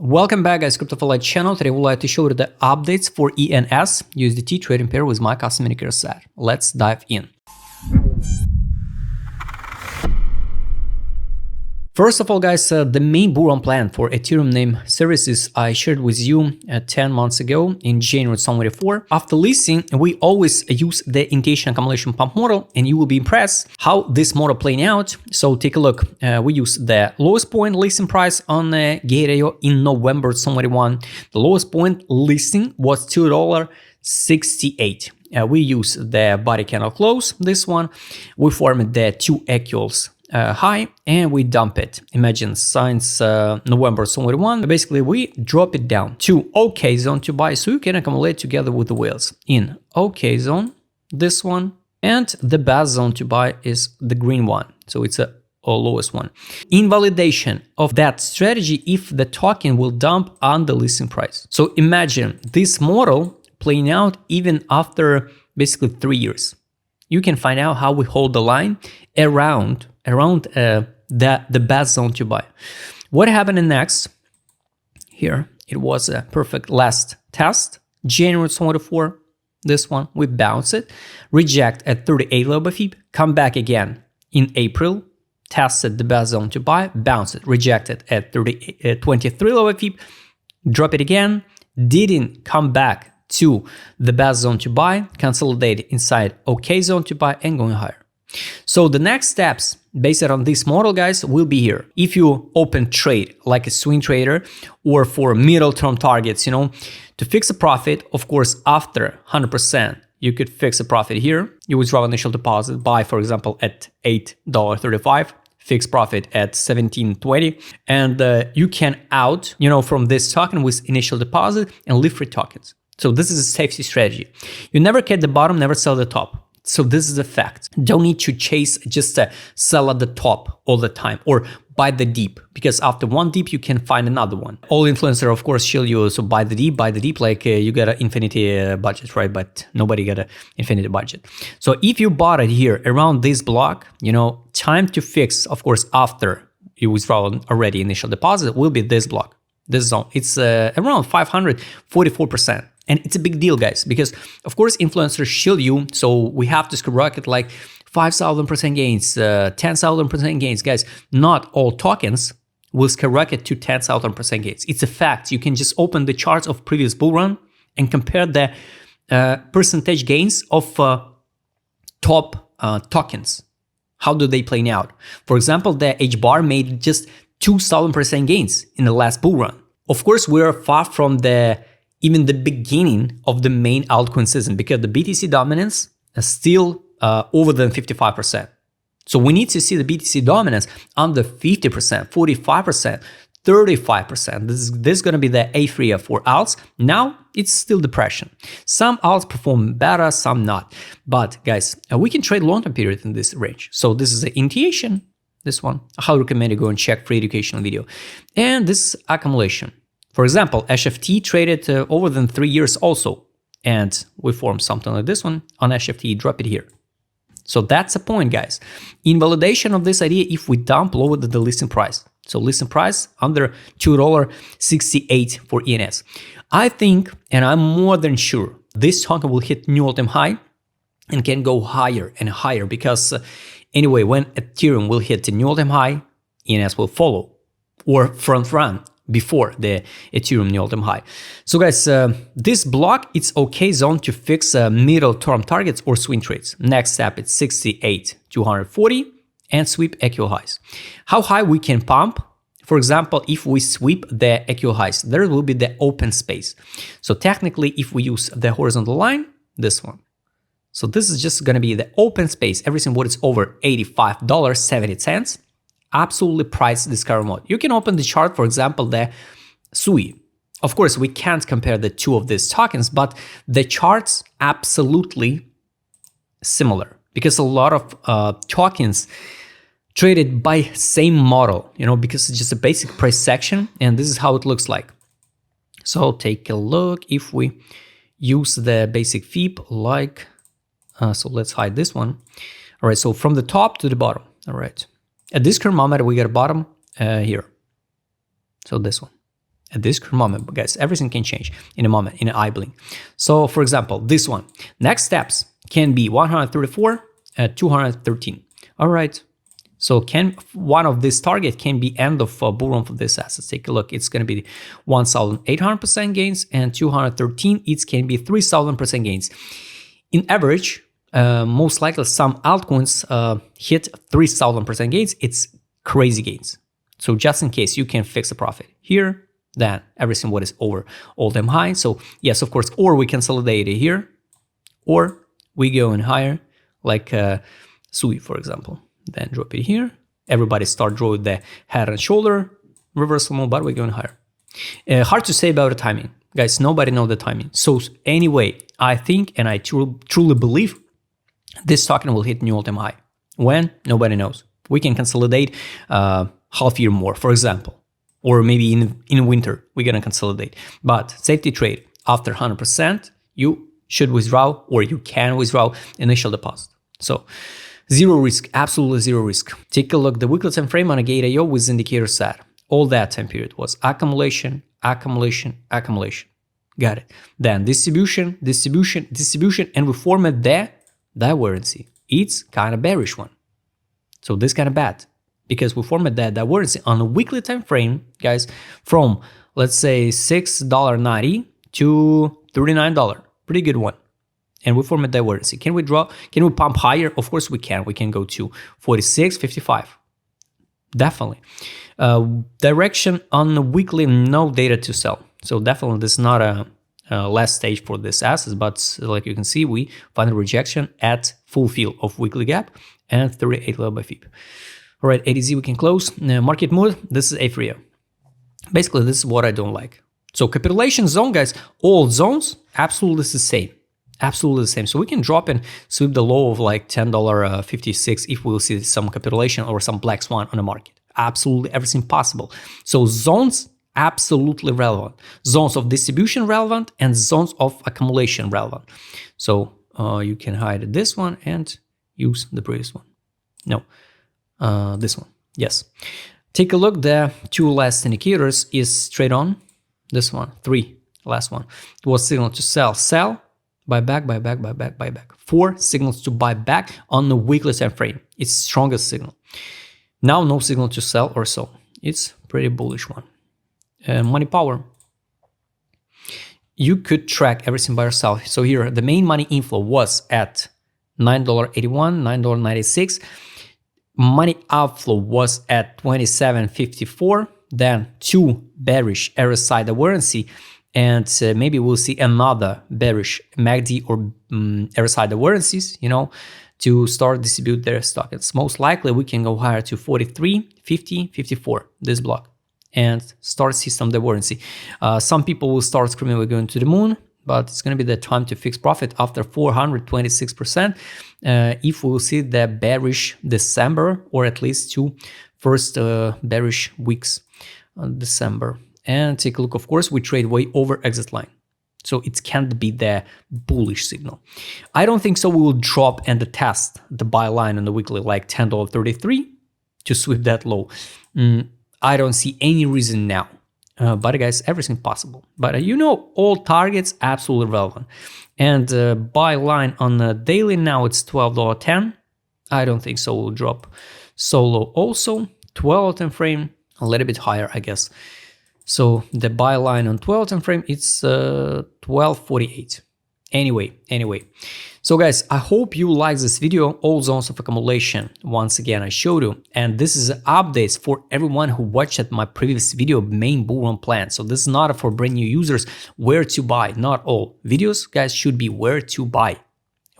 Welcome back guys, CryptoFly channel. Today I would like to show you the updates for ENS USDT trading pair with my custom indicator set. Let's dive in. First of all guys, the main bull run plan for Ethereum name services I shared with you 10 months ago in January 2024. After listing, we always use the indentation accumulation pump model, and you will be impressed how this model playing out. So take a look. We use the lowest point listing price on Gate.io in November 2021. The lowest point listing was $2.68. We use the body candle close, this one. We formed the two equals high and we dump it. Imagine since November 2021, basically we drop it down to OK zone to buy, so you can accumulate together with the whales in OK zone, this one, and the best zone to buy is the green one, so it's a lowest one. Invalidation of that strategy if the token will dump on the listing price. So imagine this model playing out even after basically 3 years. You can find out how we hold the line around the best zone to buy. What happened next? Here it was a perfect last test, January 2024. This one we bounce it, reject at 38 level FIB, come back again in April, tested the best zone to buy, bounce it, rejected at 23 level FIB, drop it again, didn't come back to the best zone to buy, consolidate inside OK zone to buy and going higher. So the next steps based on this model guys will be here. If you open trade like a swing trader or for middle term targets, to fix a profit, of course, after 100%, you could fix a profit here. You withdraw initial deposit, buy, for example, at $8.35. Fixed profit at $17.20, and you can out, from this token with initial deposit and leave free tokens. So this is a safety strategy. You never get the bottom, never sell the top. So this is a fact. Don't need to chase just sell at the top all the time or buy the deep, because after one deep you can find another one. All influencers of course show you, so buy the deep like you got an infinity budget, right? But nobody got an infinity budget. So if you bought it here around this block, time to fix, of course, after you withdraw already initial deposit will be this block, this zone. It's around 544%. And it's a big deal, guys, because of course influencers shield you, so we have to skyrocket like 5,000% gains, 10,000% gains, guys. Not all tokens will skyrocket to 10,000% gains. It's a fact. You can just open the charts of previous bull run and compare the percentage gains of top tokens. How do they play out? For example, the H bar made just 2,000% gains in the last bull run. Of course, we are far from even the beginning of the main altcoin season, because the BTC dominance is still over than 55%. So we need to see the BTC dominance under 50%, 45%, 35%. This is going to be the area for alts. Now it's still depression. Some alts perform better, some not. But guys, we can trade long-term period in this range. So this is the initiation, this one. I highly recommend you go and check free educational video. And this is accumulation. For example, HFT traded over than 3 years also, and we formed something like this one on HFT, drop it here. So that's the point, guys. Invalidation of this idea if we dump lower than the listing price. So listing price under $2.68 for ENS. I think, and I'm more than sure, this token will hit new all-time high and can go higher and higher, because anyway, when Ethereum will hit the new all-time high, ENS will follow or front run before the Ethereum new all-time high. So guys, this block, it's OK zone to fix middle term targets or swing trades. Next step, it's 68,240 and sweep equal highs. How high we can pump? For example, if we sweep the equal highs, there will be the open space. So technically, if we use the horizontal line, this one. So this is just going to be the open space. Everything what is over $85.70. Absolutely price discovery mode. You can open the chart, for example, the SUI. Of course, we can't compare the two of these tokens, but the charts absolutely similar, because a lot of tokens traded by same model, because it's just a basic price section, and this is how it looks like. So take a look if we use the basic FIB like, so let's hide this one. All right, so from the top to the bottom, all right. At this current moment, we got a bottom here. So this one. at this current moment. But guys, everything can change in a moment, in an eye blink. So for example, this one, next steps can be 134 at 213. All right. So one of this target can be end of bull run for this asset. Take a look. It's going to be 1,800% gains, and 213. It can be 3,000% gains. In average, most likely some altcoins hit 3,000% gains. It's crazy gains. So just in case you can fix a profit here, then everything what is over all-time high. So yes, of course, or we consolidate it here, or we go in higher, like Sui, for example. Then drop it here. Everybody start drawing the head and shoulder reversal move, but we're going higher. Hard to say about the timing. Guys, nobody knows the timing. So anyway, I think and I truly believe this token will hit new all-time high. When? Nobody knows. We can consolidate half year more, for example. Or maybe in winter, we're going to consolidate. But safety trade, after 100%, you should withdraw or you can withdraw initial deposit. So zero risk, absolutely zero risk. Take a look, the weekly time frame on a Gate.io with indicator set. All that time period was accumulation, accumulation, accumulation. Got it. Then distribution, distribution, distribution, and we formed the divergency. It's kind of bearish one. So this kind of bad because we formed that divergency on a weekly time frame, guys, from let's say $6.90 to $39. Pretty good one. And we form a divergency. Can we draw? Can we pump higher? Of course we can. We can go to 46.55. Definitely. Direction on the weekly, no data to sell. So definitely this is not a last stage for this asset, but like you can see, we find a rejection at full fill of weekly gap and 38 level by FIB. All right, ADZ we can close. Market mood, this is Ethereum. Basically, this is what I don't like. So capitulation zone, guys, all zones, absolutely the same. Absolutely the same. So we can drop and sweep the low of like $10.56 if we'll see some capitulation or some black swan on the market. Absolutely everything possible. So zones, absolutely relevant. Zones of distribution relevant and zones of accumulation relevant. So you can hide this one and use the previous one. No, this one. Yes. Take a look. The two last indicators is straight on. This one, 3, last one. It was signal to sell, sell. Buy back, buy back, buy back, buy back. 4 signals to buy back on the weekly time frame. It's strongest signal. Now no signal to sell or so. It's pretty bullish one. Money power. You could track everything by yourself. So here the main money inflow was at $9.81, $9.96. Money outflow was at $27.54. Then 2 bearish RSI divergency. And maybe we'll see another bearish MACD or RSI divergences, you know, to start distribute their tokens. Most likely we can go higher to 43, 50, 54, this block, and start see some divergency. Some people will start screaming we're going to the moon, but it's going to be the time to fix profit after 426%. If we will see the bearish December or at least 2 first bearish weeks December. And take a look, of course, we trade way over exit line. So it can't be the bullish signal. I don't think so. We will drop and test the buy line on the weekly like $10.33 to sweep that low. I don't see any reason now. But guys, everything possible. But you know, all targets absolutely relevant. And buy line on the daily now it's $12.10. I don't think so. We'll drop so low also. 12 time frame, a little bit higher, I guess. So the buy line on 12 time frame, it's 12.48. Anyway. So guys, I hope you like this video. All zones of accumulation, once again, I showed you. And this is updates for everyone who watched my previous video, main bull run plan. So this is not for brand new users, where to buy. Not all videos, guys, should be where to buy.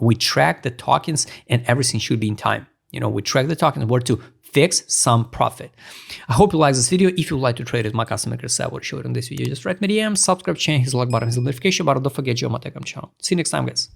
We track the tokens and everything should be in time. You know, we track the tokens where to fix some profit. I hope you like this video. If you would like to trade with my customer care, I will show it in this video. Just write me DM, subscribe, channel, hit the like button, hit the notification button. Don't forget your channel. See you next time, guys.